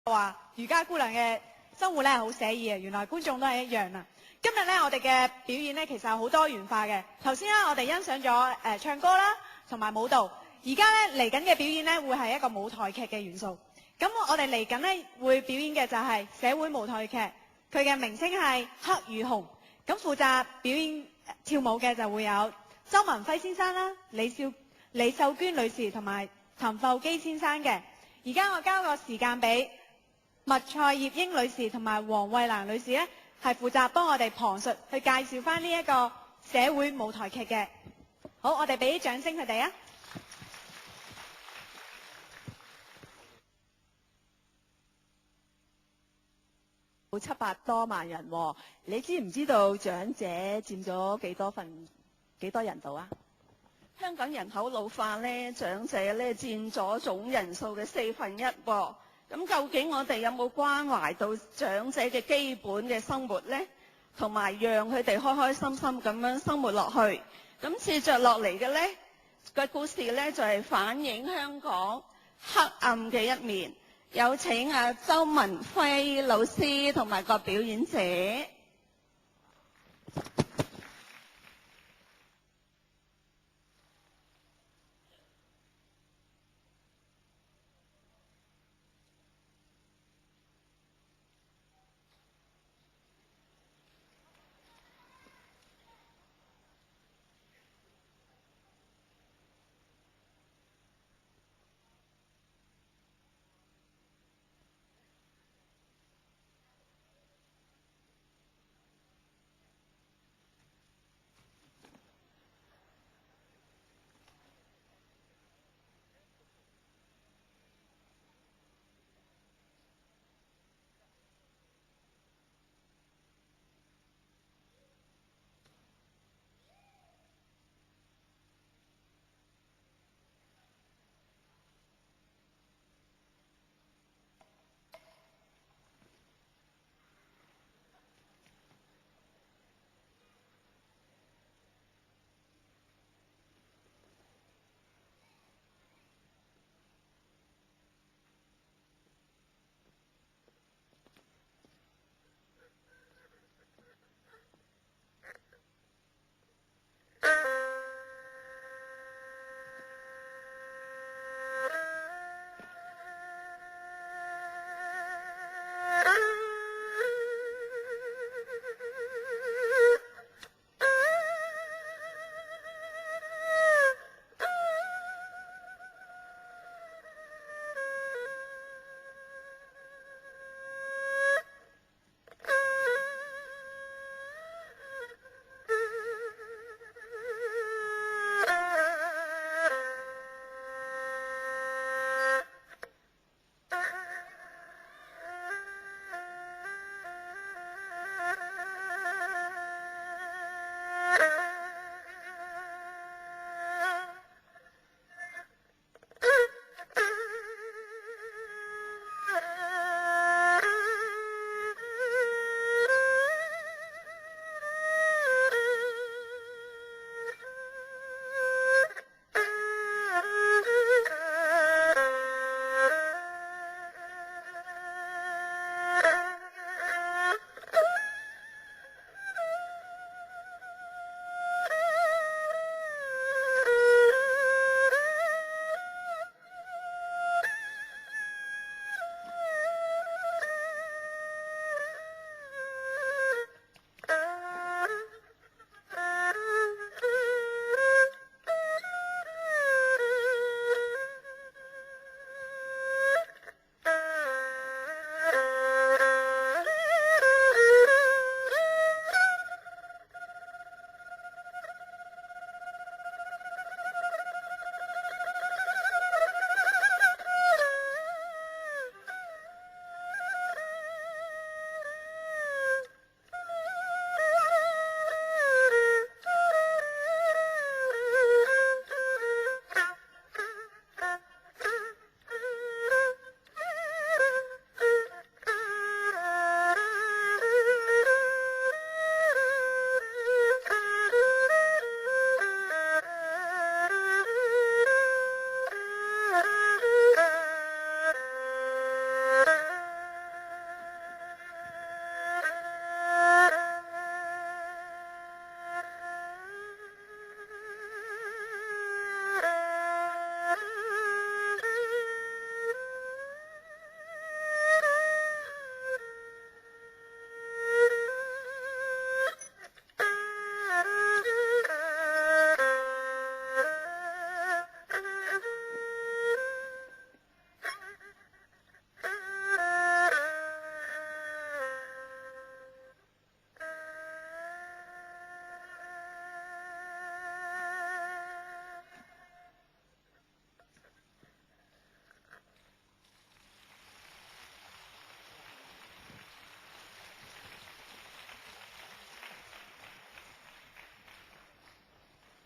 話瑜伽姑娘嘅生活咧係好寫意嘅，原來觀眾都係一樣啊！今日咧我哋嘅表演咧其實係好多元化嘅。頭先啦我哋欣賞咗唱歌啦，同埋舞蹈。而家咧嚟緊嘅表演咧會係一個舞台劇嘅元素。咁我哋嚟緊咧會表演嘅就係社會舞台劇，佢嘅名稱係黑與紅。咁負責表演跳舞嘅就會有周文輝先生啦、李秀娟女士同埋陳阜基先生嘅。而家我交個時間俾麥蔡葉英女士同埋黃慧蘭女士咧，係負責幫我哋旁述去介紹翻呢一個社會舞台劇嘅。好，我哋俾啲掌聲佢哋啊！有700多萬人喎，你知唔知道長者佔咗幾多人度啊？香港人口老化咧，長者咧佔咗總人數嘅1/4喎。咁究竟我哋有冇關懷到長者嘅基本嘅生活呢？同埋讓佢哋開開心心咁樣生活落去。咁接着落嚟嘅呢個故事呢，就係反映香港黑暗嘅一面。有請周文輝老師同埋個表演者。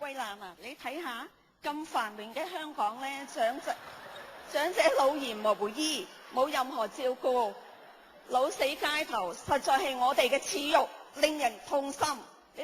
歸納啊！你睇下咁繁榮嘅香港咧，長者老然無依，冇任何照顧，老死街頭，實在係我哋嘅恥辱，令人痛心。